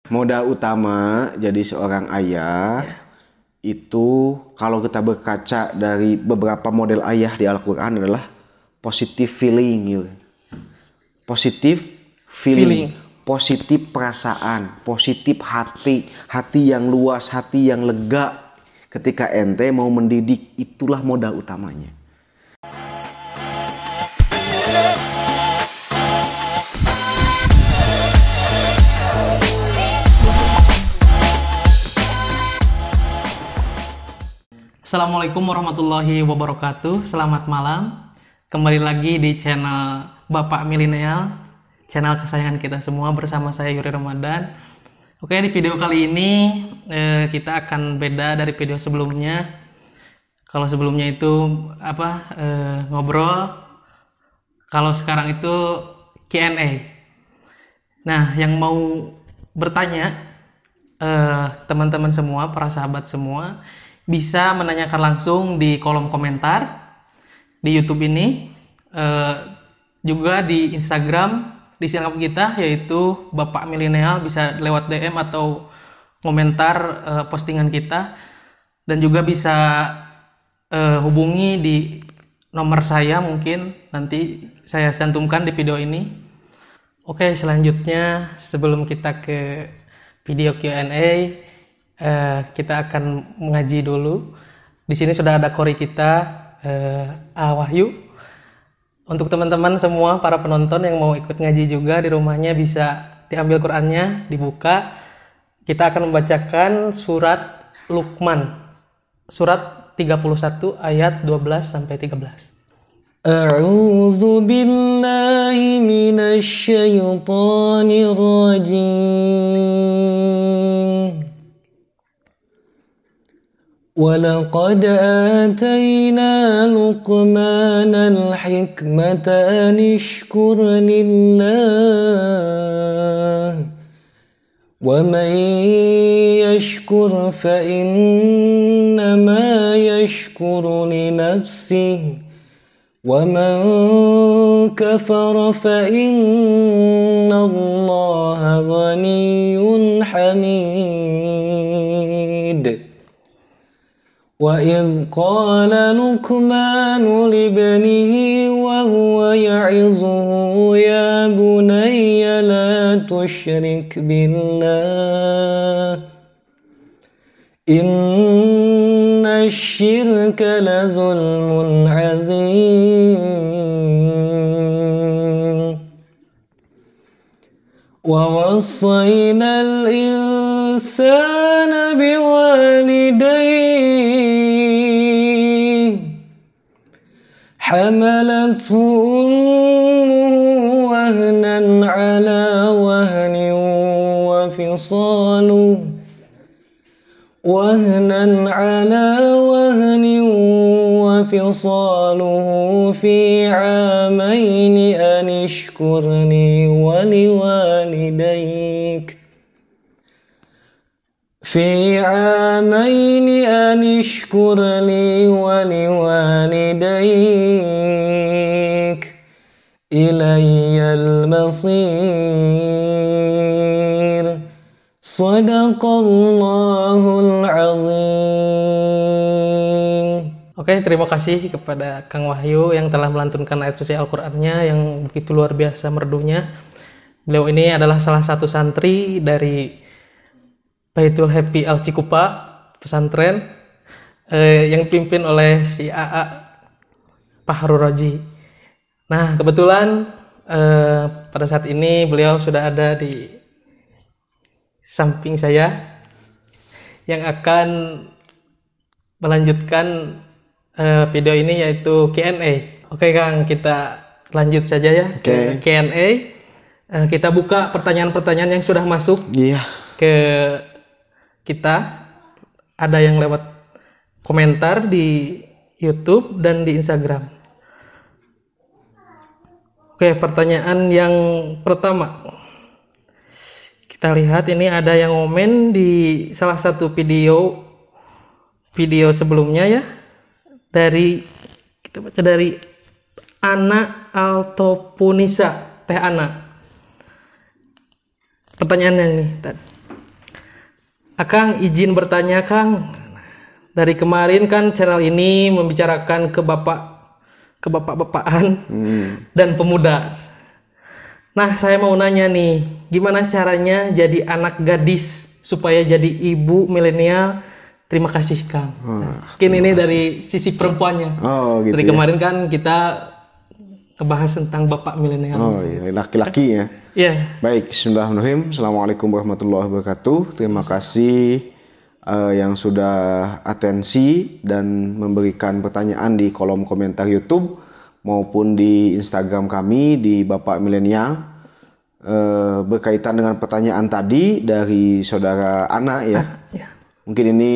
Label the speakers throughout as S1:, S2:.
S1: Modal utama jadi seorang ayah itu kalau kita berkaca dari beberapa model ayah di Al-Quran adalah positive feeling gitu. Positive feeling, positif perasaan, positif hati yang luas, hati yang lega ketika ente mau mendidik, itulah modal utamanya.
S2: Assalamualaikum warahmatullahi wabarakatuh. Selamat malam. Kembali lagi di channel Bapak Milenial, channel kesayangan kita semua, bersama saya Yuri Ramadan. Oke, di video kali ini kita akan beda dari video sebelumnya. Kalau sebelumnya itu ngobrol, kalau sekarang itu Q&A. Nah, yang mau bertanya, teman-teman semua, para sahabat semua, bisa menanyakan langsung di kolom komentar di YouTube ini, juga di Instagram, di channel kita yaitu Bapak Milenial, bisa lewat DM atau komentar postingan kita, dan juga bisa hubungi di nomor saya, mungkin nanti saya cantumkan di video ini. Oke, selanjutnya sebelum kita ke video Q&A, kita akan mengaji dulu. Di sini sudah ada kori kita, Wahyu. Untuk teman-teman semua para penonton yang mau ikut ngaji juga di rumahnya, bisa diambil Qurannya, dibuka. Kita akan membacakan surat Luqman, surat 31 ayat 12 sampai 13. A'udzu billahi minasy syaithanir rajim. وَلَقَدْ آتَيْنَا لُقْمَانَ الْحِكْمَةَ أَنِ اشْكُرْ لِلَّهِ وَمَنْ يَشْكُرْ فَإِنَّمَا يَشْكُرُ لِنَفْسِهِ وَمَنْ كَفَرَ فَإِنَّ اللَّهَ غَنِيٌّ حَمِيدٌ. وَإِذْ قَالَ لُقْمَانُ لِابْنِهِ وَهُوَ يَعِظُهُ يَا بُنَيَّ لَا تُشْرِكْ بِاللَّهِ إِنَّ الشِّرْكَ لَظُلْمٌ عَظِيمٌ. وَوَصَّيْنَا الْإِنسَانَ بِوَالِدَيْهِ حملته أمه وهنا على وهن وفصاله في عامين أن اشكر لي ولوالديك إلي المصير. Shadaqallahul azim. Oke, terima kasih kepada Kang Wahyu yang telah melantunkan ayat suci Al-Qur'annya yang begitu luar biasa merdunya. Beliau ini adalah salah satu santri dari Baitul Happy Al Cikupa pesantren, yang dipimpin oleh si AA Fahrul Raji. Nah, kebetulan pada saat ini beliau sudah ada di samping saya yang akan melanjutkan video ini, yaitu Q&A. Oke Kang, kita lanjut saja ya ke Q&A. Kita buka pertanyaan-pertanyaan yang sudah masuk ke kita. Ada yang lewat komentar di YouTube dan di Instagram. Oke, pertanyaan yang pertama. Kita lihat, ini ada yang komen di salah satu video sebelumnya ya. Kita baca dari Ana Altopunisa, Teh Ana. Pertanyaannya nih, Akang izin bertanya Kang. Dari kemarin kan channel ini membicarakan kebapak-bapakan dan pemuda. Nah, saya mau nanya nih, gimana caranya jadi anak gadis supaya jadi ibu milenial? Terima kasih Kang. Mungkin ini dari sisi perempuannya.
S1: Oh, gitu
S2: dari
S1: ya.
S2: kemarin kan kita ngebahas tentang bapak milenial.
S1: Oh iya, laki-laki ya.
S2: Iya.
S1: Baik, bismillahirrahmanirrahim. Assalamualaikum warahmatullahi wabarakatuh. Terima kasih yang sudah atensi dan memberikan pertanyaan di kolom komentar YouTube maupun di Instagram kami di Bapak Milenial. Berkaitan dengan pertanyaan tadi dari saudara Ana ya.
S2: Ya.
S1: Mungkin ini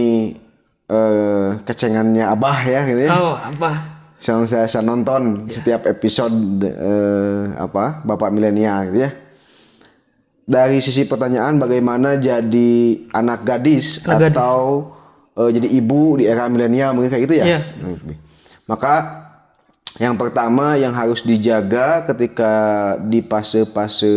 S1: kecengannya Abah ya gitu ya.
S2: Oh, apa?
S1: Yang saya nonton setiap episode Bapak Milenial gitu ya. Dari sisi pertanyaan bagaimana jadi anak gadis atau jadi ibu di era milenial mungkin kayak gitu ya.
S2: Iya.
S1: Maka yang pertama yang harus dijaga ketika di fase-fase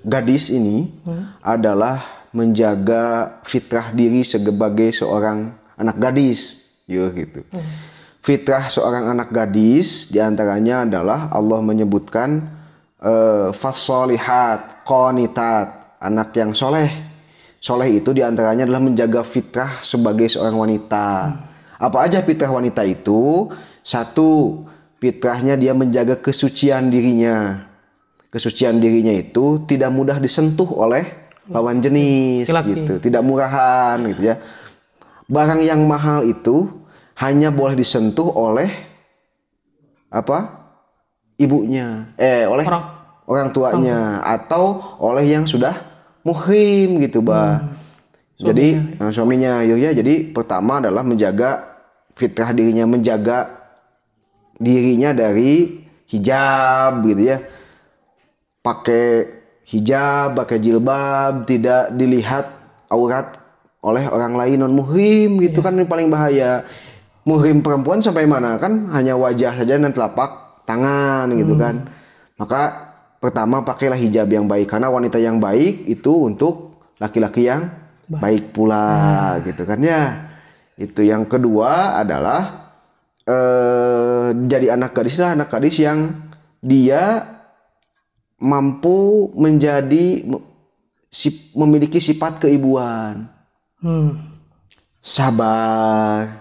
S1: gadis ini adalah menjaga fitrah diri sebagai seorang anak gadis. Ya gitu. Fitrah seorang anak gadis diantaranya adalah Allah menyebutkan fasolihat, qanitat, anak yang soleh. Soleh itu diantaranya adalah menjaga fitrah sebagai seorang wanita. Apa aja fitrah wanita itu? Satu, fitrahnya dia menjaga kesucian dirinya. Kesucian dirinya itu tidak mudah disentuh oleh lawan jenis, gitu. Tidak murahan, gitu ya. Barang yang mahal itu hanya boleh disentuh oleh ibunya, oleh orang tuanya atau oleh yang sudah muhrim gitu, Jadi suaminya ya. Jadi pertama adalah menjaga fitrah dirinya, menjaga dirinya dari hijab gitu ya. Pakai hijab, pakai jilbab, tidak dilihat aurat oleh orang lain non muhrim gitu kan, ini paling bahaya. Muhrim perempuan sampai mana kan hanya wajah saja dan telapak tangan gitu kan. Maka pertama pakailah hijab yang baik, karena wanita yang baik itu untuk laki-laki yang baik pula gitu kan ya. Itu yang kedua adalah jadi anak gadis yang dia mampu memiliki sifat keibuan. Sabar,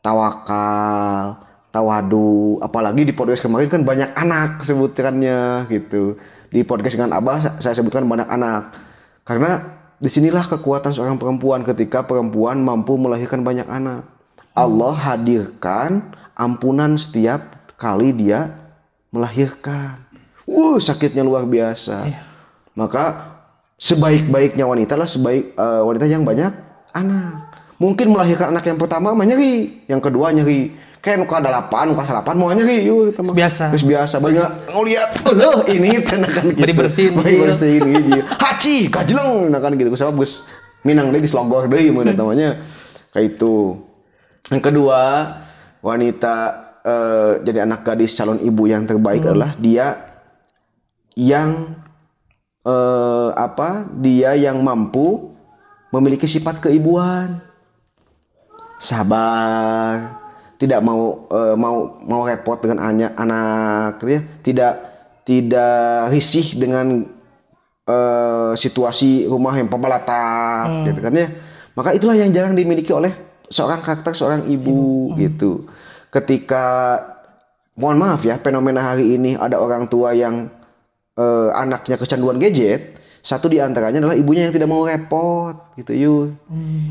S1: tawakal, tawadu. Apalagi di podcast kemarin kan banyak anak sebutannya gitu. Di podcast dengan Abah saya sebutkan banyak anak. Karena disinilah kekuatan seorang perempuan ketika perempuan mampu melahirkan banyak anak. Allah hadirkan ampunan setiap kali dia melahirkan. Sakitnya luar biasa. Maka sebaik-baiknya wanita lah wanita yang banyak anak. Mungkin melahirkan anak yang pertama mah nyeri, yang kedua nyeri. Kayak nuka 8, nuka 8 mau nyeri yuk kita mah. Biasa. Banyak ngeliat ini tenakan gitu. Beri bersihin hiji. Haci gajleng tenakan gitu. Sabab geus minang deui geus logor deui mun namanya. Kayak itu. Yang kedua, wanita jadi anak gadis calon ibu yang terbaik adalah dia yang dia yang mampu memiliki sifat keibuan. Sabar, tidak mau repot dengan anak, gitu ya. Tidak risih dengan situasi rumah yang pembalatap, gitu kan ya. Maka itulah yang jarang dimiliki oleh seorang ibu, gitu. Ketika, mohon maaf ya, fenomena hari ini ada orang tua yang anaknya kecanduan gadget. Satu di antaranya adalah ibunya yang tidak mau repot gitu yuk.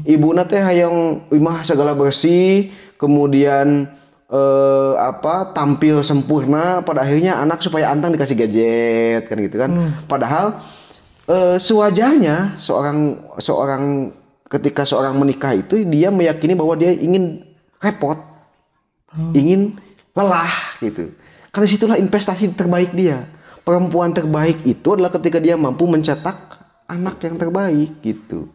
S1: Ibuna teh hayang imah segala bersih, kemudian tampil sempurna, pada akhirnya anak supaya antang dikasih gadget kan gitu kan. Padahal sewajarnya seorang ketika seorang menikah itu dia meyakini bahwa dia ingin repot, ingin lelah gitu. Karena situlah investasi terbaik dia. Perempuan terbaik itu adalah ketika dia mampu mencetak anak yang terbaik gitu.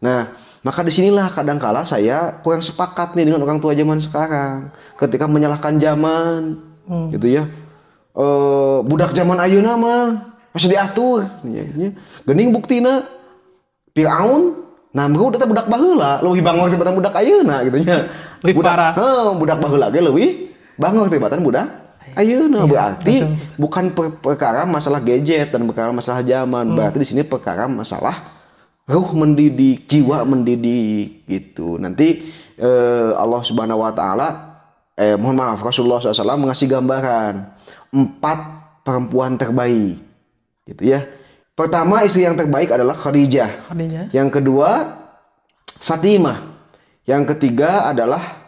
S1: Nah, maka disinilah kadangkala saya kurang sepakat nih dengan orang tua zaman sekarang ketika menyalahkan zaman, gitu ya. Budak zaman ayeuna mah masih diatur, gening buktina Firaun Namrud eta budak baheula, leuwih bangor tibatan budak ayeuna gitu nya.
S2: Lebih parah.
S1: Budak baheula ge leuwih bangor tibatan budak ayeuna. Berarti
S2: betul.
S1: bukan perkara masalah gadget dan perkara masalah zaman. Berarti di sini perkara masalah ruh mendidik, jiwa mendidik gitu. Nanti Allah Subhanahu wa taala mohon maaf Rasulullah SAW mengasih gambaran 4 perempuan terbaik gitu ya. Pertama, istri yang terbaik adalah Khadijah. Yang kedua, Fatimah. Yang ketiga adalah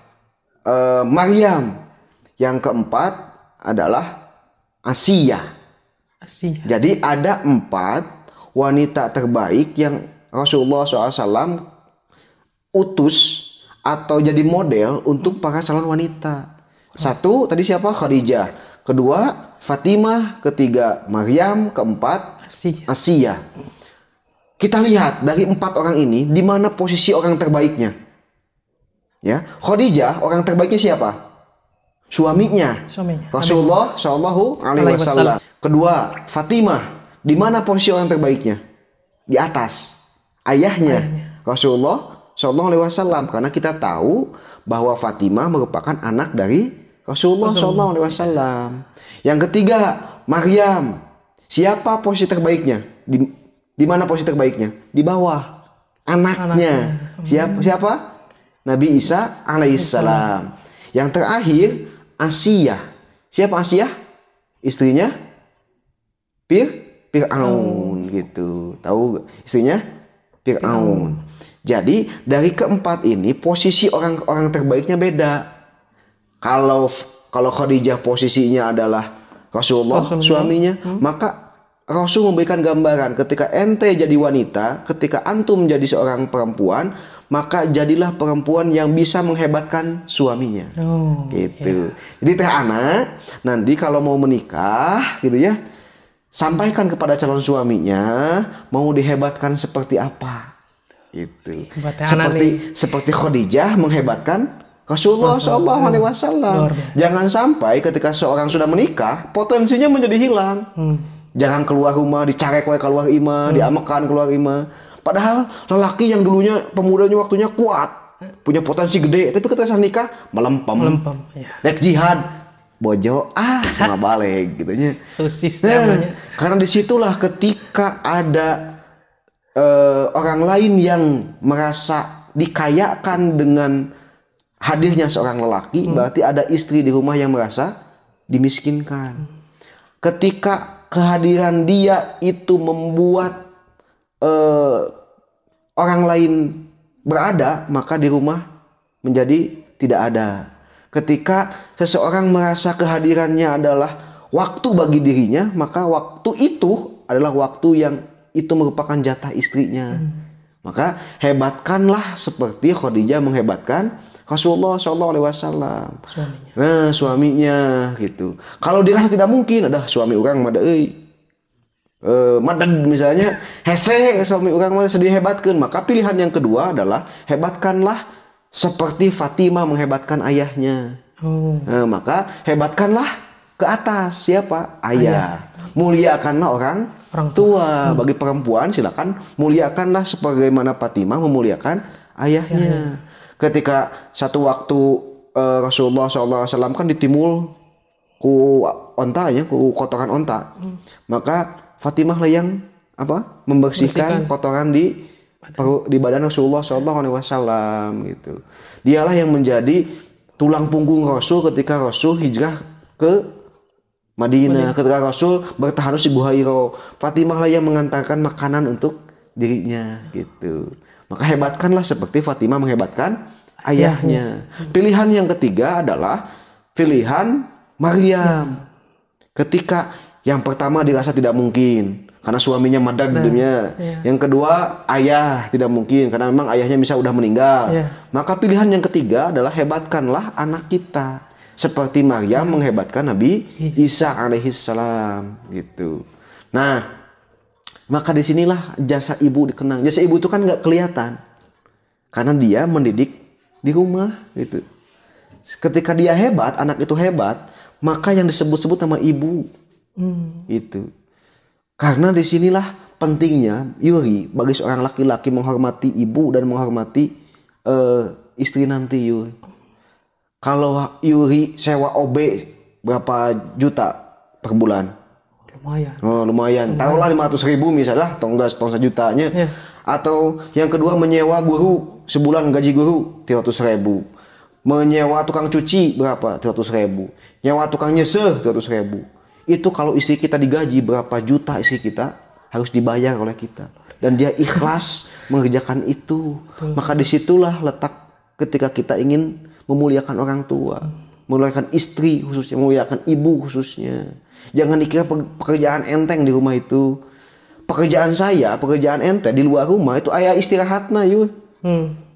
S1: Maryam. Yang keempat adalah Asia. Jadi ada 4 wanita terbaik yang Rasulullah SAW utus atau jadi model untuk para calon wanita. Satu, tadi siapa? Khadijah. Kedua, Fatimah. Ketiga, Maryam. Keempat, Asia. Kita lihat dari 4 orang ini di mana posisi orang terbaiknya. Ya, Khadijah orang terbaiknya siapa? Suaminya. Rasulullah Shallallahu Alaihi Wasallam. Kedua, Fatimah. Di mana posisi orang terbaiknya? Di atas ayahnya. Rasulullah Shallallahu Alaihi Wasallam. Karena kita tahu bahwa Fatimah merupakan anak dari Rasulullah Shallallahu Alaihi Wasallam. Yang ketiga, Maryam. Siapa posisi terbaiknya? Di mana posisi terbaiknya? Di bawah anaknya. Siapa? Nabi Isa alaihissalam. Yang terakhir Asia. Siapa Asia? Istrinya Fir'aun gitu. Tahu istrinya Fir'aun. Jadi dari keempat ini posisi orang-orang terbaiknya beda. Kalau Khadijah posisinya adalah Rasulullah suaminya, maka Rasul memberikan gambaran ketika ente jadi wanita, ketika antum menjadi seorang perempuan, maka jadilah perempuan yang bisa menghebatkan suaminya. Gitu. Jadi teh anak nanti kalau mau menikah gitu ya, sampaikan kepada calon suaminya mau dihebatkan seperti apa. Gitu. Seperti Khadijah menghebatkan Rasulullah Shallallahu Alaihi Wasallam. Jangan sampai ketika seorang sudah menikah, potensinya menjadi hilang. Jangan keluar rumah, dicarek keluar imah, diamekan keluar imah. Padahal lelaki yang dulunya pemudanya waktunya kuat, punya potensi gede, tapi ketika sudah nikah melempem. Naik jihad, bojo, sama balik gitunya. Karena disitulah ketika ada orang lain yang merasa dikayakan dengan hadirnya seorang lelaki, berarti ada istri di rumah yang merasa dimiskinkan. Ketika kehadiran dia itu membuat orang lain berada, maka di rumah menjadi tidak ada. Ketika seseorang merasa kehadirannya adalah waktu bagi dirinya, maka waktu itu adalah waktu yang itu merupakan jatah istrinya. Maka hebatkanlah seperti Khadijah menghebatkan Rasulullah Shallallahu Alaihi Wasallam. Suaminya gitu. Kalau dirasa tidak mungkin, ada suami orang mada madad misalnya hese suami orang mah sedih hebatkan, maka pilihan yang kedua adalah hebatkanlah seperti Fatimah menghebatkan ayahnya. Maka hebatkanlah ke atas siapa? Ayah. Muliakanlah orang tua. Bagi perempuan silakan muliakanlah sebagaimana Fatimah memuliakan ayahnya. Ketika satu waktu Rasulullah SAW kan ditimul ku ontanya, ku kotoran onta, maka Fatimah lah yang membersihkan kotoran di badan Rasulullah SAW gitu. Dialah yang menjadi tulang punggung Rasul ketika Rasul hijrah ke Madinah, ketika Rasul bertahan di Gua Hiro. Fatimah lah yang mengantarkan makanan untuk dirinya gitu. Maka hebatkanlah seperti Fatimah menghebatkan ayahnya. Pilihan yang ketiga adalah pilihan Maryam. Ketika yang pertama dirasa tidak mungkin karena suaminya madad dunia. Yang kedua ayah tidak mungkin karena memang ayahnya bisa udah meninggal. Maka pilihan yang ketiga adalah hebatkanlah anak kita seperti Maryam menghebatkan Nabi Isa alaihissalam gitu. Nah, maka disinilah jasa ibu dikenang. Jasa ibu itu kan nggak kelihatan karena dia mendidik di rumah gitu. Ketika dia hebat, anak itu hebat, maka yang disebut-sebut nama ibu itu. Karena disinilah pentingnya Yuri bagi seorang laki-laki menghormati ibu dan menghormati istri nanti Yuri. Kalau Yuri sewa OB berapa juta per bulan?
S2: Lumayan.
S1: Oh, lumayan. Taruhlah 500.000 misalnya, tong 1 jutanya.
S2: Ya.
S1: Atau yang kedua menyewa guru sebulan gaji guru 300.000. Menyewa tukang cuci berapa? 300.000. Nyewa tukang nyeseh 300.000. Itu kalau istri kita digaji berapa juta istri kita harus dibayar oleh kita. Dan dia ikhlas mengerjakan itu. Maka disitulah letak ketika kita ingin memuliakan orang tua. Memuliakan istri khususnya, memuliakan ibu khususnya. Jangan dikira pekerjaan enteng di rumah itu. Pekerjaan ente di luar rumah itu ayah istirahatna yuk.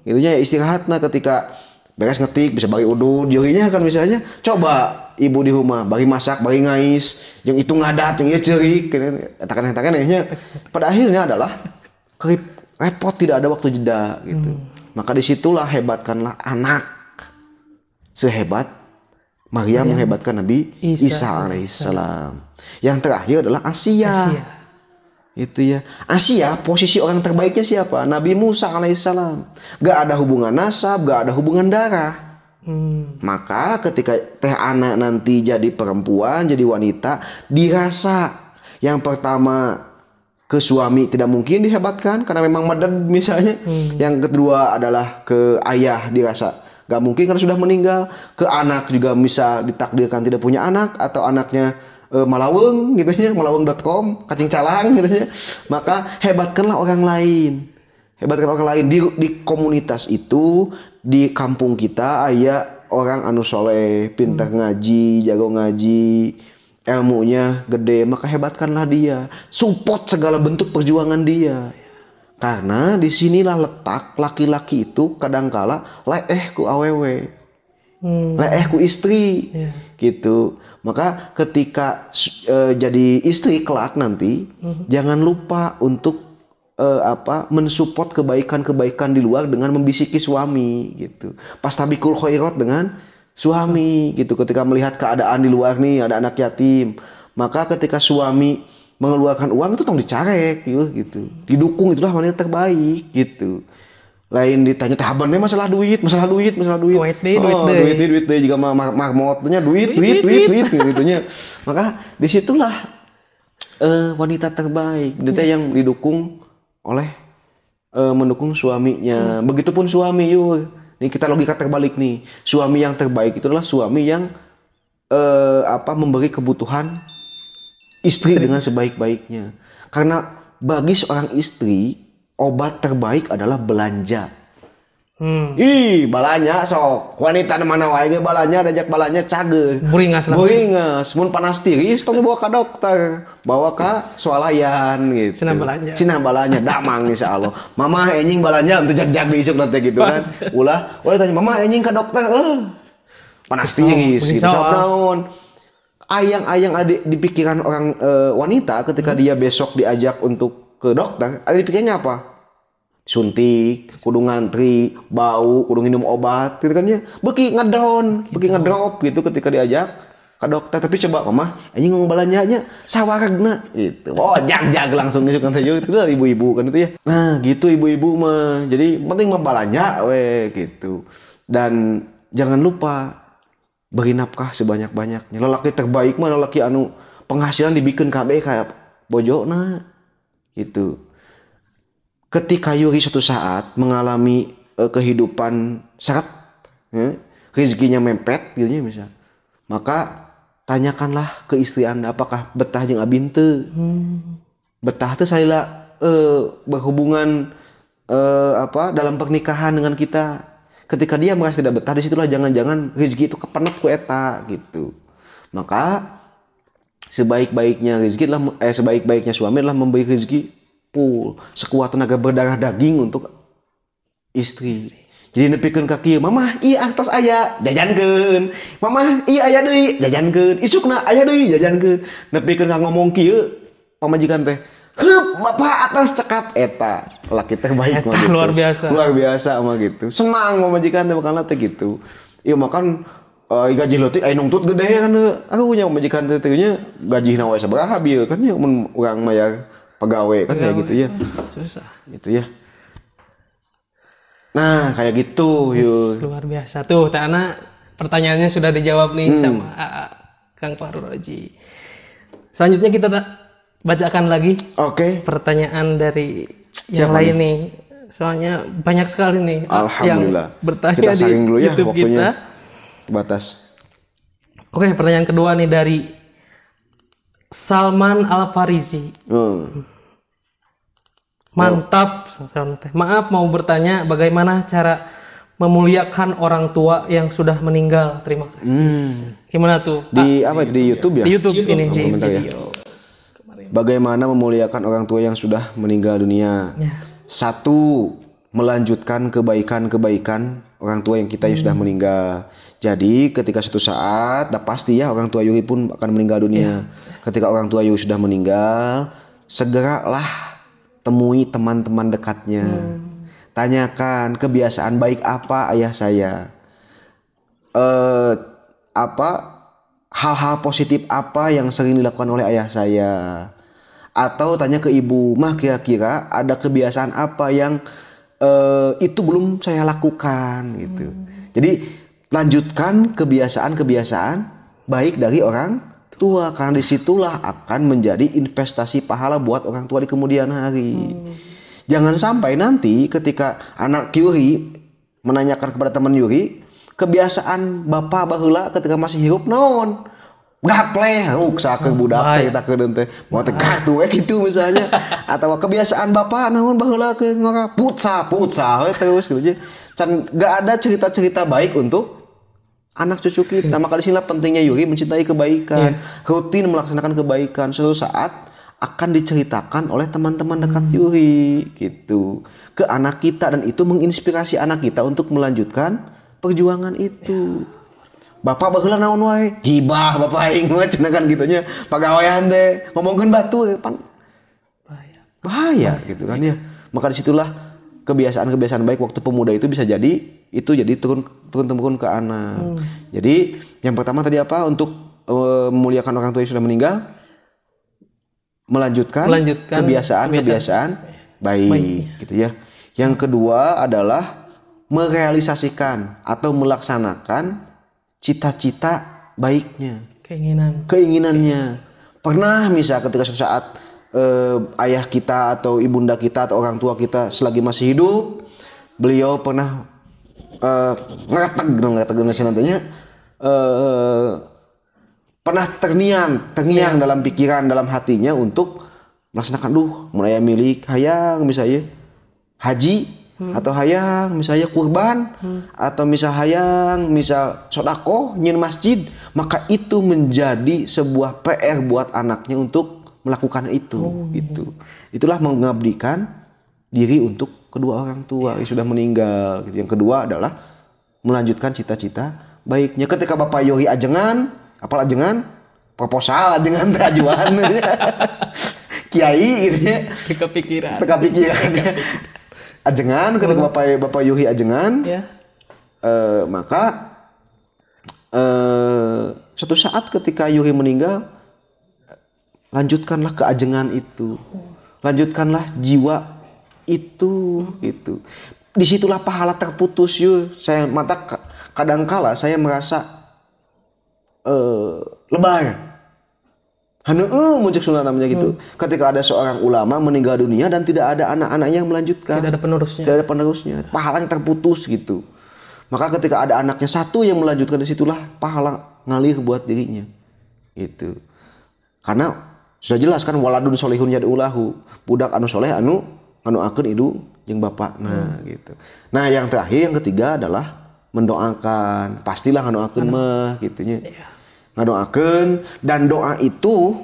S1: Itunya istirahatna ketika beres ngetik bisa bagi udut, jurinya kan misalnya coba ibu di rumah bagi masak, bagi ngais, yang itu ngadat, yang itu cerik, katakan pada akhirnya adalah repot, tidak ada waktu jeda gitu. Maka disitulah hebatkanlah anak sehebat Maria menghebatkan Nabi Isa alaihissalam. Yang terakhir adalah Asia. Itu ya. Asia posisi orang terbaiknya siapa? Nabi Musa alaihissalam. Gak ada hubungan nasab, gak ada hubungan darah. Maka ketika teh anak nanti jadi perempuan, jadi wanita, dirasa yang pertama ke suami tidak mungkin dihebatkan karena memang madad misalnya. Yang kedua adalah ke ayah dirasa gak mungkin karena sudah meninggal. Ke anak juga bisa ditakdirkan tidak punya anak atau anaknya malaweng gitu ya, malaweng.com, cacing calang gitu ya. Maka hebatkanlah orang lain. Hebatkan orang lain di komunitas itu, di kampung kita aya orang anu soleh, pintar ngaji, jago ngaji, ilmunya gede, maka hebatkanlah dia. Support segala bentuk perjuangan dia. Karena disinilah letak laki-laki itu kadangkala leeh ku awewe. Leeh ku istri gitu. Maka ketika jadi istri kelak nanti jangan lupa untuk mensupport kebaikan-kebaikan di luar dengan membisiki suami gitu. Pastabikul khairat dengan suami gitu. Ketika melihat keadaan di luar nih ada anak yatim, maka ketika suami mengeluarkan uang itu tong dicarek gitu. Didukung, itulah wanita terbaik gitu. Lain ditanya tahabannya masalah duit. Duit juga marmotnya duit gitunya. Maka disitulah wanita terbaik, wanita yang didukung oleh mendukung suaminya. Begitupun suami yuk. Nih kita logika terbalik nih. Suami yang terbaik itu adalah suami yang memberi kebutuhan istri dengan sebaik-baiknya. Karena bagi seorang istri obat terbaik adalah belanja. Balanya sok. Wanita mana wae ge balanya dajak balanya cager. Buringas. Mun panas tiris tong dibawa ka dokter, bawa ka swalayan gitu. Cenah balanya damang insyaallah. Mamah enjing balanya teu jag-jag diisuk nanti gitu kan. Ulah tanya mamah enjing ka dokter. Panas tiris gitu. Sok naon. Ayang-ayang ada di pikiran orang wanita ketika dia besok diajak untuk ke dokter, ada di pikirannya apa? Suntik, kudu ngantri, bau, kudu minum obat, gitu kan ya. Beki ngedrop gitu ketika diajak ke dokter. Tapi coba mama, anjing ngomong balanjanya sawaragna gitu. Oh, jag langsung ngisuk kan saja itu ibu-ibu kan itu ya. Nah, gitu ibu-ibu mah. Jadi penting mah balanja we gitu. Dan jangan lupa beri nafkah sebanyak-banyaknya. Lelaki terbaik mah lelaki anu penghasilan dibikin KB kayak bojona gitu. Ketika Yuri suatu saat mengalami kehidupan seret, rezekinya mempet gitu ya misal, maka tanyakanlah ke istri Anda apakah betah jeung abin teu. Betah teu saila berhubungan dalam pernikahan dengan kita. Ketika dia merasa tidak betah, disitulah jangan-jangan rezeki itu kepenep ku eta gitu. Maka sebaik-baiknya suami adalah memberi rezeki full, sekuat tenaga berdarah daging untuk istri. Jadi nepikeun ka kieu, mamah ieu artos aya jajankeun. Mamah ieu aya deui jajankeun. Isukna aya deui jajankeun. Nepikeun ka ngomong kieu pamajikan teh, "Heup, bapak atas cekap eta." Laki terbaik mah gitu. Luar biasa mah gitu. Senang pamajikan teh bakal teh gitu. Ieu makan gaji leutik aya nungtut gede kan. Aku punya pamajikan teh nya gajina wae sabaraha bieu kan ya mun urang mayar pegawai kan kayak gitu ya.
S2: Susah.
S1: Gitu ya. Nah, kayak gitu, yuk.
S2: Luar biasa tuh, Tana pertanyaannya sudah dijawab nih sama Kang Fahru Roji. Selanjutnya kita bacakan lagi pertanyaan dari yang lain nih. Soalnya banyak sekali nih yang bertanya kita
S1: di dulu ya,
S2: YouTube kita.
S1: Batas.
S2: Oke, pertanyaan kedua nih dari Salman Al-Farizi. Mantap, maaf mau bertanya bagaimana cara memuliakan orang tua yang sudah meninggal. Terima kasih. Gimana tuh?
S1: Di apa itu, di YouTube ya?
S2: Di YouTube ini di video.
S1: Ya. Bagaimana memuliakan orang tua yang sudah meninggal dunia? Ya. 1, melanjutkan kebaikan-kebaikan orang tua yang kita yang sudah meninggal. Jadi ketika suatu saat, pasti ya orang tua Yuri pun akan meninggal dunia. Ketika orang tua Yuri sudah meninggal, segeralah temui teman-teman dekatnya. Tanyakan kebiasaan baik apa ayah saya. Hal-hal positif apa yang sering dilakukan oleh ayah saya. Atau tanya ke ibu, mah kira-kira ada kebiasaan apa yang itu belum saya lakukan gitu. Jadi lanjutkan kebiasaan-kebiasaan baik dari orang tua, karena disitulah akan menjadi investasi pahala buat orang tua di kemudian hari. Jangan sampai nanti ketika anak Yuri menanyakan kepada teman Yuri, kebiasaan bapak baheula ketika masih hidup naon? Gaple, uksa ke budak cerita ke dente, mau teh kartu gitu misalnya, atau kebiasaan bapak naon baheula ke ngora putsa terus gitu. Can gak ada cerita-cerita baik untuk anak cucu kita. Maka disinilah pentingnya Yuri mencintai kebaikan, rutin melaksanakan kebaikan. Suatu saat akan diceritakan oleh teman-teman dekat Yuri gitu ke anak kita, dan itu menginspirasi anak kita untuk melanjutkan perjuangan itu. Bapak baheula naon wae? Gibah bapak aing mah cenah kan gitunya. Pagawean teh ngomongkeun batu pan bahaya gitu kan ya. Maka disitulah kebiasaan-kebiasaan baik waktu pemuda itu bisa jadi turun-temurun ke anak. Jadi yang pertama tadi apa? Untuk memuliakan orang tua yang sudah meninggal, melanjutkan kebiasaan baik gitu ya. Yang kedua adalah merealisasikan atau melaksanakan cita-cita baiknya, keinginannya. Pernah misal ketika suatu saat ayah kita atau ibunda kita atau orang tua kita selagi masih hidup, beliau pernah ngeretek nantinya pernah terngiang dalam pikiran, dalam hatinya untuk melaksanakan mulai milik hayang misalnya haji atau hayang misalnya kurban atau misal sodako nyin masjid, maka itu menjadi sebuah PR buat anaknya untuk melakukan itu gitu. Itulah mengabdikan diri untuk kedua orang tua yang sudah meninggal gitu. Yang kedua adalah melanjutkan cita-cita baiknya. Ketika Bapak Yori ajengan, apal ajengan, proposal ajengan terajuan kiai gitu ya. Teka pikiran. Ajengan ketika Bapak Yuhi ajengan, maka suatu saat ketika Yuhi meninggal, lanjutkanlah keajengan itu, lanjutkanlah jiwa itu, gitu. Disitulah pahala terputus saya kadangkala saya merasa lebar. Muncul sunnah namanya gitu. Ketika ada seorang ulama meninggal dunia dan tidak ada anak-anaknya yang melanjutkan, tidak ada penerusnya, pahalanya terputus gitu. Maka ketika ada anaknya satu yang melanjutkan, disitulah pahala ngalir buat dirinya, gitu. Karena sudah jelas kan waladun solihun yad'ulahu, budak anu soleh anu akeun idu jeung bapak. Gitu. Nah yang terakhir yang ketiga adalah mendoakan. Pastilah ngadoakeun mah gitunya. Ngadoakeun, dan doa itu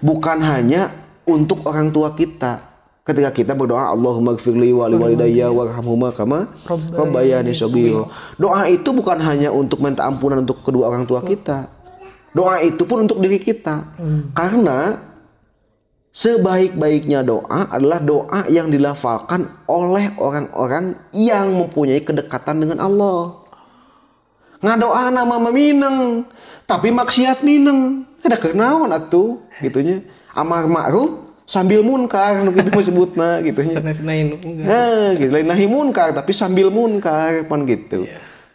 S1: bukan hanya untuk orang tua kita. Ketika kita berdoa Allahumma gfirli wa liwalidayya warhamhuma kama rabbayani shaghira. Doa itu bukan hanya untuk minta ampunan untuk kedua orang tua kita. Doa itu pun untuk diri kita. Karena sebaik-baiknya doa adalah doa yang dilafalkan oleh orang-orang yang mempunyai kedekatan dengan Allah. Ngadoa nama memineng, tapi maksiat mineng. Ada kenaon atuh, gitunya. Amar ma'ruf, sambil munkar gitu disebutna gitu nya. Nah, gitu lain nahi munkar tapi sambil munkar pan gitu.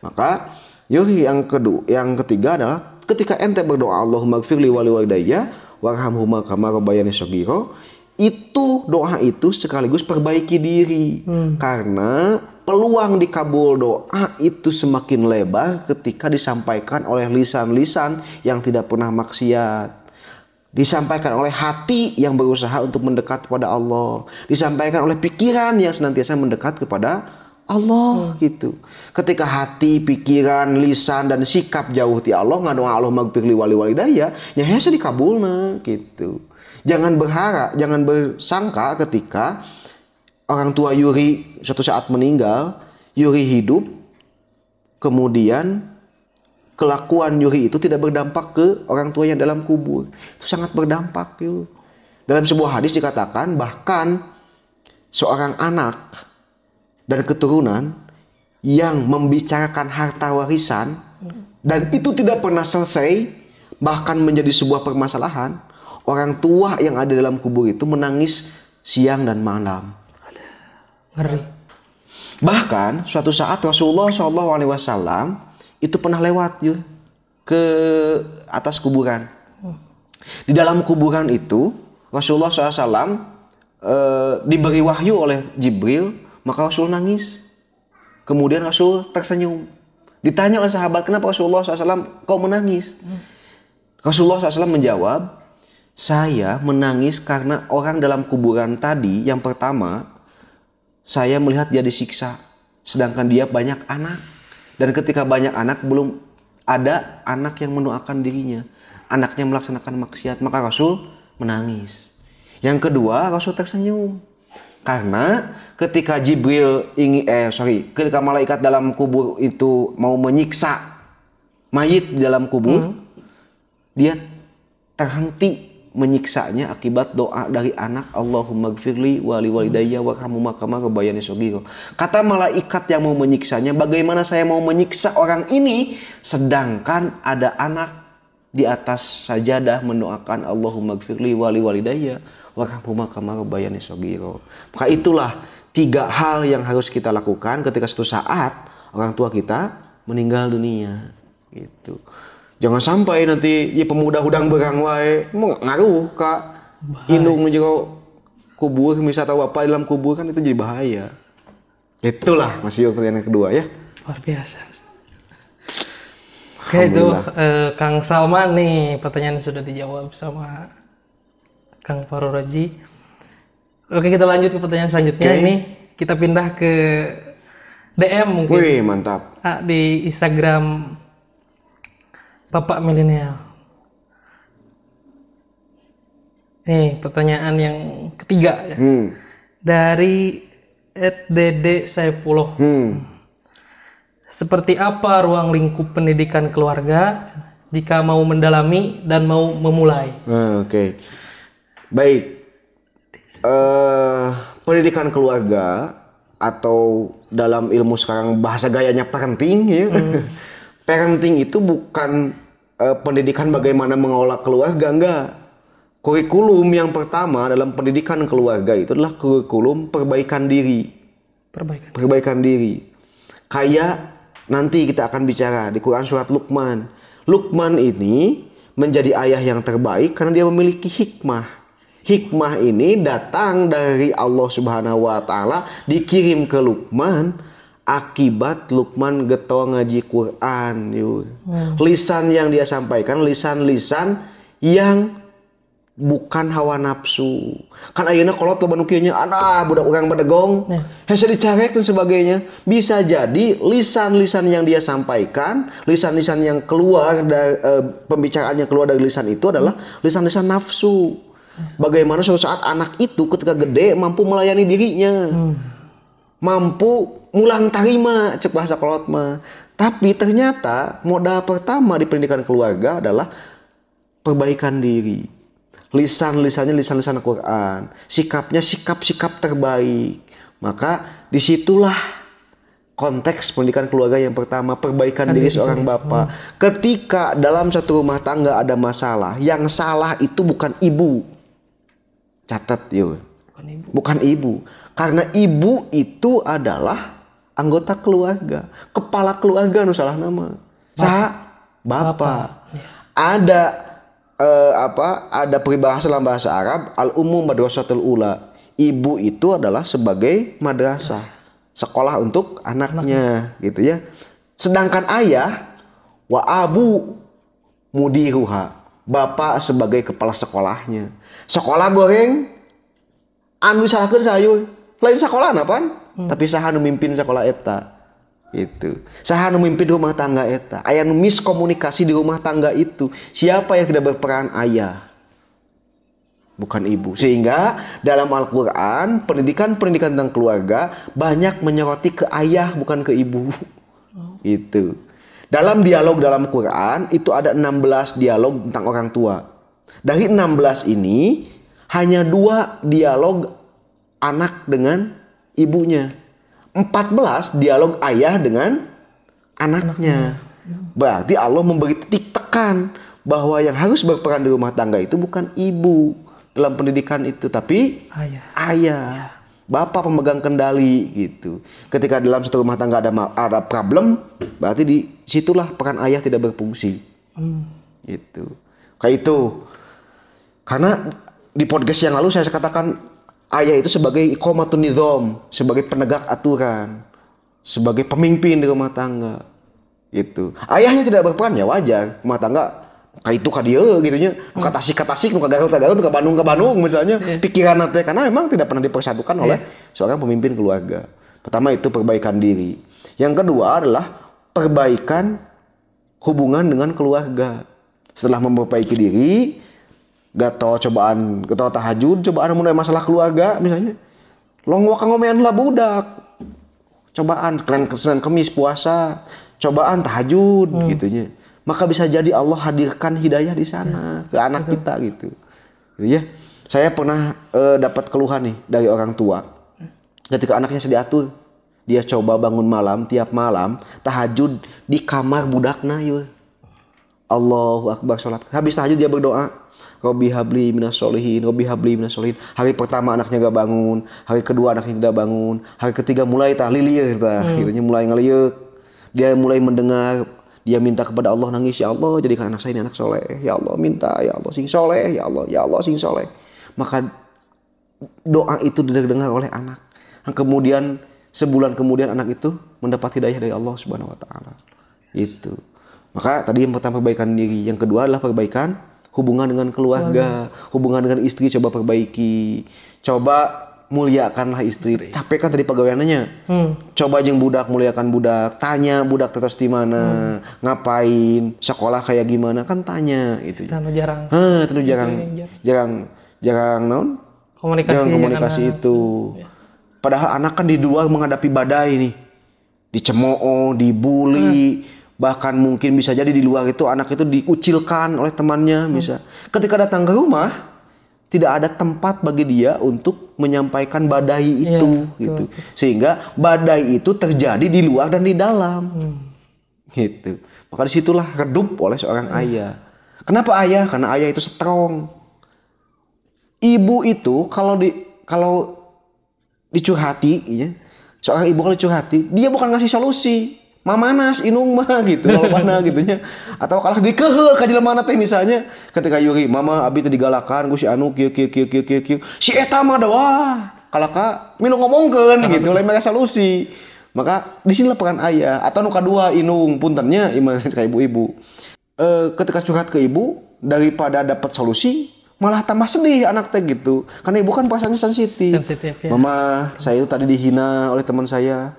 S1: Maka yang ketiga adalah ketika ente berdoa Allahumma gfirli wa liwalidayya warhamhuma kama rabbayani shaghira, itu doa itu sekaligus perbaiki diri. Karena peluang dikabul doa itu semakin lebar ketika disampaikan oleh lisan-lisan yang tidak pernah maksiat. Disampaikan oleh hati yang berusaha untuk mendekat kepada Allah. Disampaikan oleh pikiran yang senantiasa mendekat kepada Allah gitu. Ketika hati, pikiran, lisan dan sikap jauh ti Allah, ngadoa Allah magfirli wali walidayya, nya hese dikabulna gitu. Jangan berharap, jangan bersangka ketika orang tua Yuri suatu saat meninggal, Yuri hidup, kemudian kelakuan Yuri itu tidak berdampak ke orang tuanya dalam kubur. Itu sangat berdampak yuk. Dalam sebuah hadis dikatakan bahkan seorang anak dan keturunan yang membicarakan harta warisan dan itu tidak pernah selesai, bahkan menjadi sebuah permasalahan, orang tua yang ada dalam kubur itu menangis siang dan malam.
S2: Ngeri.
S1: Bahkan suatu saat Rasulullah SAW itu pernah lewat yuk ke atas kuburan. Di dalam kuburan itu Rasulullah SAW diberi wahyu oleh Jibril, maka Rasul nangis. Kemudian Rasul tersenyum. Ditanya oleh sahabat, kenapa Rasulullah SAW kau menangis? Rasulullah SAW menjawab, saya menangis karena orang dalam kuburan tadi yang pertama saya melihat dia disiksa, sedangkan dia banyak anak. Dan ketika banyak anak, belum ada anak yang mendoakan dirinya. Anaknya melaksanakan maksiat, maka Rasul menangis. Yang kedua, Rasul tersenyum. Karena ketika ketika malaikat dalam kubur itu mau menyiksa mayit di dalam kubur, dia terhenti menyiksanya akibat doa dari anak, Allahumma gfirli wa liwalidayya warhamhuma kama rabbayani shaghira. Kata malaikat yang mau menyiksanya, bagaimana saya mau menyiksa orang ini sedangkan ada anak di atas sajadah mendoakan Allahumma gfirli wa liwalidayya warhamhuma kama rabbayani shaghira. Maka itulah 3 hal yang harus kita lakukan ketika suatu saat orang tua kita meninggal dunia gitu. Jangan sampai nanti ya pemuda hudang berang wae ngaruh ka indung juga kubur, misalnya tahu apa dalam kubur kan itu jadi bahaya. Itulah masih pertanyaan kedua ya.
S2: Luar biasa. Oke itu Kang Salman nih, pertanyaan sudah dijawab sama Kang Faroroji. Oke kita lanjut ke pertanyaan selanjutnya. Ini kita pindah ke DM mungkin.
S1: Wih mantap.
S2: Di Instagram Bapak Milenial. Nih pertanyaan yang ketiga ya. Dari @dd Saifullah. Seperti apa ruang lingkup pendidikan keluarga jika mau mendalami dan mau memulai?
S1: Oke. Baik. Pendidikan keluarga atau dalam ilmu sekarang bahasa gayanya parenting ya. Parenting itu bukan pendidikan bagaimana mengelola keluarga, enggak. Kurikulum yang pertama dalam pendidikan keluarga itu adalah kurikulum perbaikan diri. Perbaikan diri. Kayak nanti kita akan bicara di Quran surat Luqman. Luqman ini menjadi ayah yang terbaik karena dia memiliki hikmah. Hikmah ini datang dari Allah Subhanahu wa taala, dikirim ke Luqman akibat Luqman getol ngaji Quran. Lisan yang dia sampaikan lisan-lisan yang bukan hawa nafsu. Kan ayeuna kolot loba nu kieu nya budak urang badegong, hese dicarek dan sebagainya. Bisa jadi lisan-lisan yang dia sampaikan, lisan-lisan yang keluar dari pembicaraan yang keluar dari lisan itu adalah lisan-lisan nafsu. Bagaimana suatu saat anak itu ketika gede mampu melayani dirinya. Mampu mulang tarima cek bahasa kolot mah. Tapi ternyata modal pertama di pendidikan keluarga adalah perbaikan diri. Lisan-lisannya lisan-lisan Al-Quran, sikapnya sikap-sikap terbaik. Maka disitulah konteks pendidikan keluarga yang pertama, perbaikan diri seorang bapak. Ketika dalam satu rumah tangga ada masalah, yang salah itu bukan ibu. Catat yuk.
S2: Bukan ibu.
S1: Bukan ibu. Karena ibu itu adalah anggota keluarga, kepala keluarga nu salah nama. Bapak.
S2: Ya.
S1: Ada ada peribahasa dalam bahasa Arab, al-ummu madrasatul ula. Ibu itu adalah sebagai madrasah, sekolah untuk anaknya, gitu ya. Sedangkan ayah wa abu mudiruha, bapak sebagai kepala sekolahnya. Sekolah goreng anu salahkeun sayur, lain sekolah apaan? Tapi saha nu mimpin sekolah eta. Itu. Saha nu mimpin rumah tangga eta. Aya nu miskomunikasi di rumah tangga itu. Siapa yang tidak berperan? Ayah. Bukan ibu. Sehingga dalam Al-Qur'an pendidikan tentang keluarga banyak menyoroti ke ayah bukan ke ibu. Itu. Dalam dialog dalam Quran itu ada 16 dialog tentang orang tua. Dari 16 ini hanya 2 dialog anak dengan ibunya. 14 dialog ayah dengan anaknya. Berarti Allah memberi titik tekan bahwa yang harus berperan di rumah tangga itu bukan ibu dalam pendidikan itu, tapi ayah. Bapak pemegang kendali gitu. Ketika dalam satu rumah tangga ada problem, berarti di situlah peran ayah tidak berfungsi. Gitu. Kayak itu. Karena di podcast yang lalu saya katakan ayah itu sebagai iqamatun nizam, sebagai penegak aturan, sebagai pemimpin di rumah tangga. Gitu. Ayahnya tidak berperan ya wajar, rumah tangga kayak itu ka dieu gitu nya. Ka Tasik, nu ka Garut, ka Bandung misalnya. Pikiran teh karena memang tidak pernah dipersatukan oleh seorang pemimpin keluarga. Pertama itu perbaikan diri. Yang kedua adalah perbaikan hubungan dengan keluarga. Setelah memperbaiki diri, gato tahajud, cobaan mulai masalah keluarga misalnya. Longwa ngomean lah budak. Cobaan Senin Kemis puasa, cobaan tahajud gitunya. Maka bisa jadi Allah hadirkan hidayah di sana ke anak kita gitu. Gitu ya. Saya pernah dapat keluhan nih dari orang tua. Ketika anaknya sedih atur, dia coba bangun malam, tiap malam tahajud di kamar budakna yeuh. Allahu Akbar salat. Habis tahajud dia berdoa, Robbi habli minas sholihin, Robbi habli minas sholihin. Hari pertama anaknya gak bangun, hari kedua anaknya tidak bangun, hari ketiga mulai tahlilir akhirnya mulai ngeliuk. Dia mulai mendengar, dia minta kepada Allah, nangis, ya Allah jadikan anak saya ini anak soleh. Ya Allah minta, ya Allah sing soleh, ya Allah sing soleh. Maka doa itu didengar oleh anak. Kemudian sebulan kemudian anak itu mendapat hidayah dari Allah Subhanahu wa taala. Itu. Maka tadi yang pertama perbaikan diri, yang kedua adalah perbaikan hubungan dengan keluarga, hubungan dengan istri coba perbaiki. Coba muliakanlah istri. Capek kan tadi pegawaiannya. Coba jeung budak muliakan budak, tanya budak terus di mana, ngapain, sekolah kayak gimana kan tanya itu. Terlalu jarang naon? Komunikasi itu. Padahal anak kan di luar menghadapi badai nih. Dicemooh, dibully, bahkan mungkin bisa jadi di luar itu anak itu dikucilkan oleh temannya bisa. Ketika datang ke rumah, tidak ada tempat bagi dia untuk menyampaikan badai itu gitu. Sehingga badai itu terjadi di luar dan di dalam. Gitu. Maka disitulah redup oleh seorang ayah. Kenapa ayah? Karena ayah itu strong. Ibu itu kalau dicurhati ya, seorang ibu kalau dicurhati, dia bukan ngasih solusi. Mamanas inung mah gitu mana gitunya, atau kalau dikeheul ka jelema teh misalnya ketika Yuri mama abi teh digalakan ku si anu kieu si eta mah da wah kalaka minu ngomongkeun gitu lain mereka solusi. Maka di sinilah peran ayah. Atau nu kadua inung puntennya iman ka ibu-ibu, ketika curhat ke ibu daripada dapat solusi malah tambah sedih anak teh gitu, karena ibu kan perasaannya sensitif ya. Mama saya itu tadi dihina oleh teman saya,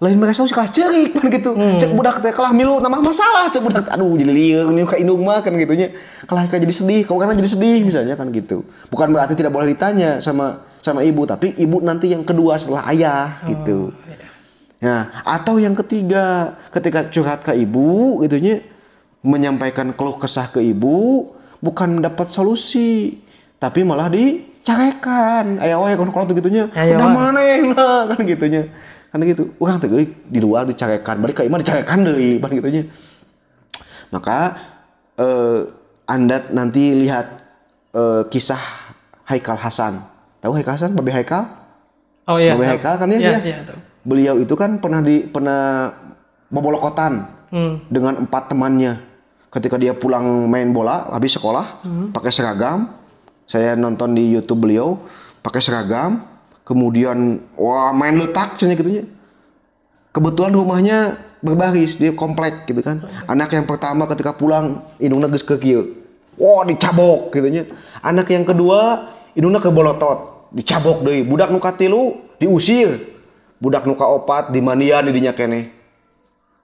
S1: lain mereka suka cerik kan gitu. Cek budak teh kalah milu nambah masalah, cek budak aduh jadi lieur nih ka indung mah kan gitunya. Kalah jadi sedih, kau kan jadi sedih misalnya kan gitu. Bukan berarti tidak boleh ditanya sama ibu, tapi ibu nanti yang kedua setelah ayah gitu. Nah, atau yang ketiga, ketika curhat ke ibu gitunya, menyampaikan keluh kesah ke ibu, bukan dapat solusi, tapi malah dicarekan. Aya wae kalau gitunya. Udah maneh lah kan gitunya. Kan gitu, urang teh di luar dicarekan, balik ka imah dicarekan deui ban gitunya. Maka Anda nanti lihat kisah Haikal Hasan Tahu Haikal Hasan, Babe Haikal?
S2: Oh iya.
S1: Babe Haikal kan ya?
S2: Iya,
S1: Dia?
S2: iya, tahu.
S1: Beliau itu kan pernah bobolokotan dengan 4 temannya. Ketika dia pulang main bola habis sekolah, pakai seragam. Saya nonton di YouTube beliau pakai seragam, kemudian wah main letak cina gitunya. Kebetulan rumahnya berbaris di komplek gitu kan. Anak yang pertama ketika pulang indungna geus ke kieu. Wah dicabok gitunya. Anak yang kedua indungna kebolotot, dicabok deui. Budak nu katilu diusir. Budak nu kaopat dimandian di dinya keneh.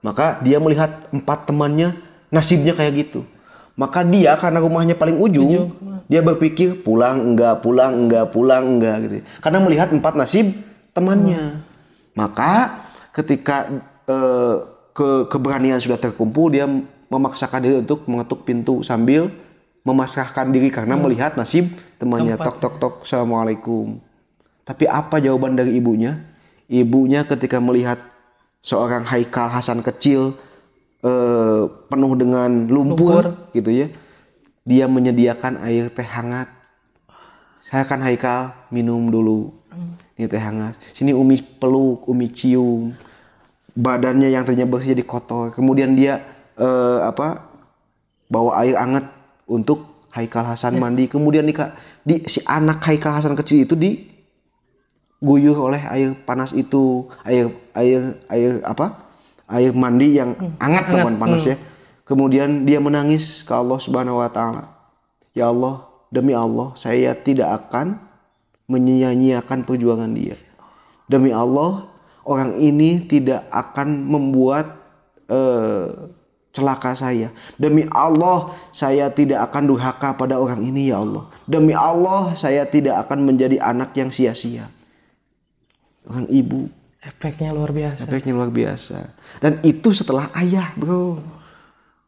S1: Maka dia melihat 4 temannya nasibnya kayak gitu. Maka dia karena rumahnya paling ujung, dia berpikir pulang enggak gitu. Karena melihat 4 nasib temannya. Maka ketika keberanian sudah terkumpul, dia memaksakan diri untuk mengetuk pintu sambil memasrahkan diri karena melihat nasib temannya. Tok, assalamualaikum. Tapi apa jawaban dari ibunya? Ibunya ketika melihat seorang Haikal Hasan kecil penuh dengan lumpur gitu ya, dia menyediakan air teh hangat. Saya kan Haikal minum dulu ini teh hangat. Sini Umi peluk, Umi cium. Badannya yang tadinya bersih jadi kotor. Kemudian dia bawa air hangat untuk Haikal Hasan mandi. Kemudian si anak Haikal Hasan kecil itu diguyur oleh air panas itu, air mandi yang hangat teman panas ya. Kemudian dia menangis ke Allah Subhanahu wa taala. Ya Allah, demi Allah saya tidak akan menyia-nyiakan perjuangan dia. Demi Allah, orang ini tidak akan membuat celaka saya. Demi Allah, saya tidak akan durhaka pada orang ini ya Allah. Demi Allah, saya tidak akan menjadi anak yang sia-sia. Orang ibu
S2: Efeknya luar biasa. Dan
S1: itu setelah ayah, bro.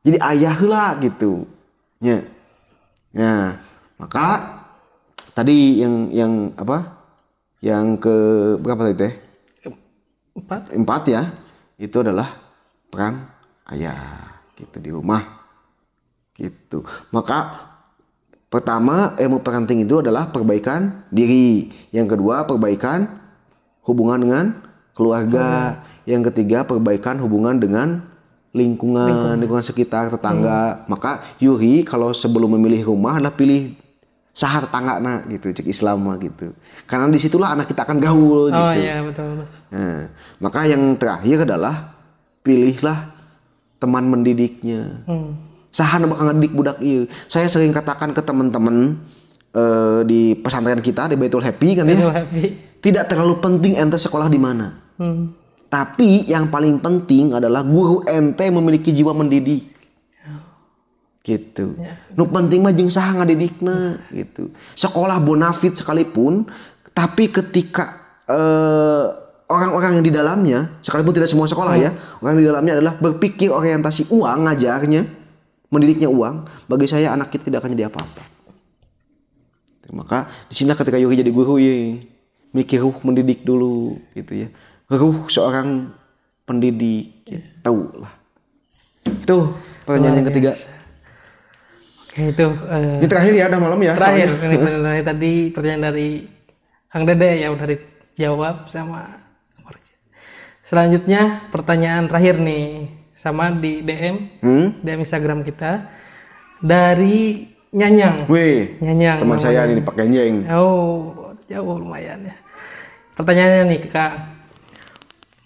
S1: Jadi ayah lah gitu. Ya. Nah, maka tadi yang apa? Yang ke berapa tadi teh? 4 ya. Itu adalah peran ayah gitu di rumah. Gitu. Maka pertama ilmu parenting itu adalah perbaikan diri. Yang kedua perbaikan hubungan dengan keluarga. Yang ketiga perbaikan hubungan dengan lingkungan sekitar, tetangga. Maka Yuri kalau sebelum memilih rumah adalah pilih sahar tetangga gitu, cek Islam gitu. Karena disitulah anak kita akan gaul gitu.
S2: Oh iya betul.
S1: Nah, maka yang terakhir adalah pilihlah teman mendidiknya. Saha nu bakal ngedidik budak ieu. Saya sering katakan ke teman-teman di pesantren kita di Baitul Happy kan ya. Tidak terlalu penting ente sekolah di mana. Tapi yang paling penting adalah guru ente memiliki jiwa mendidik. Gitu. Nu penting mah jeung saha ngadidikna gitu. Sekolah bonafit sekalipun, tapi ketika orang-orang yang di dalamnya, sekalipun tidak semua sekolah ya, orang di dalamnya adalah berpikir orientasi uang, ngajarnya, mendidiknya uang, bagi saya anak kita tidak akan jadi apa-apa. Maka di sini ketika Yuri jadi guru ya, mikir ruh mendidik dulu gitu ya. Ruh seorang pendidik gitu lah. Itu pertanyaan yang ketiga.
S2: Oke, itu
S1: ini terakhir ya, udah malam ya.
S2: Terakhir ini pertanyaan tadi, pertanyaan dari Kang Dede ya udah dijawab sama. Selanjutnya pertanyaan terakhir nih, sama di DM Instagram kita dari Nyanyang.
S1: Wih,
S2: Nyanyang.
S1: Teman saya nih Pak Genjeng.
S2: Oh, jauh lumayan ya. Pertanyaannya nih Kak,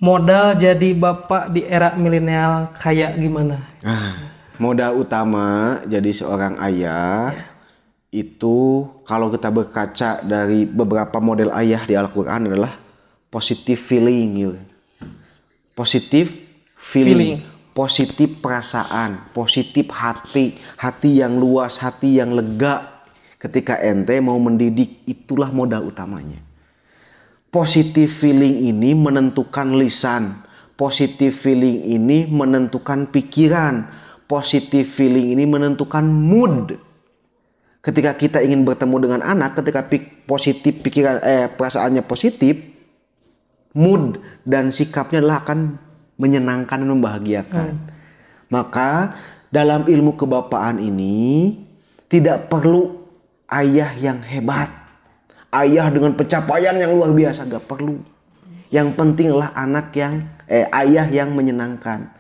S2: modal jadi bapak di era milenial kayak gimana?
S1: Modal utama jadi seorang ayah itu kalau kita berkaca dari beberapa model ayah di Al-Quran adalah positive feeling. Positive feeling. Positif perasaan, positif hati yang luas, hati yang lega. Ketika ente mau mendidik, itulah modal utamanya. Positive feeling ini menentukan lisan, positive feeling ini menentukan pikiran, positive feeling ini menentukan mood. Ketika kita ingin bertemu dengan anak, ketika positif perasaannya positif, mood dan sikapnya adalah akan menyenangkan dan membahagiakan. Maka dalam ilmu kebapaan ini tidak perlu ayah yang hebat, ayah dengan pencapaian yang luar biasa, gak perlu. Yang pentinglah ayah yang menyenangkan,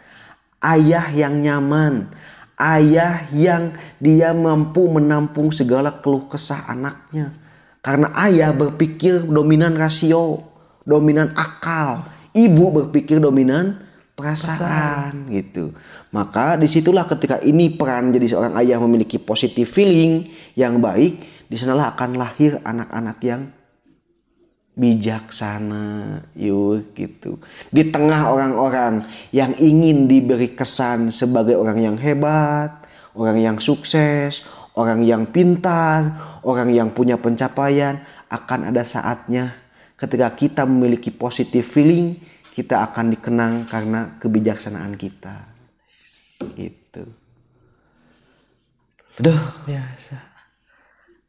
S1: ayah yang nyaman, ayah yang dia mampu menampung segala keluh kesah anaknya. Karena ayah berpikir dominan rasio, dominan akal, ibu berpikir dominan perasaan gitu. Maka disitulah ketika ini peran jadi seorang ayah memiliki positive feeling yang baik, disanalah akan lahir anak-anak yang bijaksana gitu. Di tengah orang-orang yang ingin diberi kesan sebagai orang yang hebat, orang yang sukses, orang yang pintar, orang yang punya pencapaian, akan ada saatnya ketika kita memiliki positive feeling, kita akan dikenang karena kebijaksanaan kita. Gitu. Aduh.
S2: Biasa.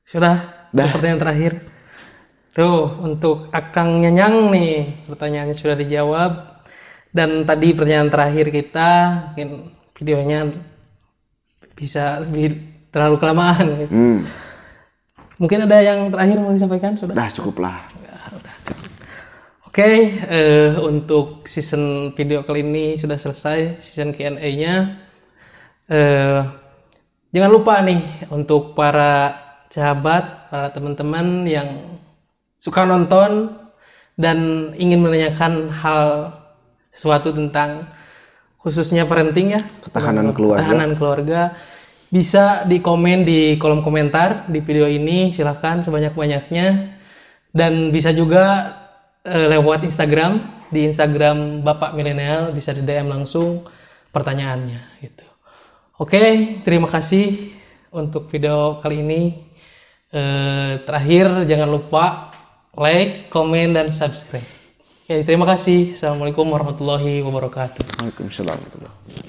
S2: Sudah. Pertanyaan terakhir. Tuh, untuk Akang Nyanyang nih, pertanyaannya sudah dijawab. Dan tadi pertanyaan terakhir kita, mungkin videonya bisa lebih terlalu kelamaan. Gitu. Mungkin ada yang terakhir mau disampaikan? Sudah?
S1: Udah cukup lah.
S2: Udah cukup. Oke, untuk season video kali ini sudah selesai, season Q&A-nya. Jangan lupa nih, untuk para sahabat, para teman-teman yang suka nonton dan ingin menanyakan hal sesuatu tentang khususnya parenting ya,
S1: ketahanan
S2: keluarga, bisa di komen di kolom komentar di video ini, silahkan sebanyak-banyaknya. Dan bisa juga lewat Instagram, di Instagram Bapak Milenial bisa di DM langsung pertanyaannya gitu. Oke, terima kasih untuk video kali ini. Terakhir jangan lupa like, komen, dan subscribe. Oke, terima kasih. Assalamualaikum warahmatullahi wabarakatuh.
S1: Waalaikumsalam warahmatullahi wabarakatuh.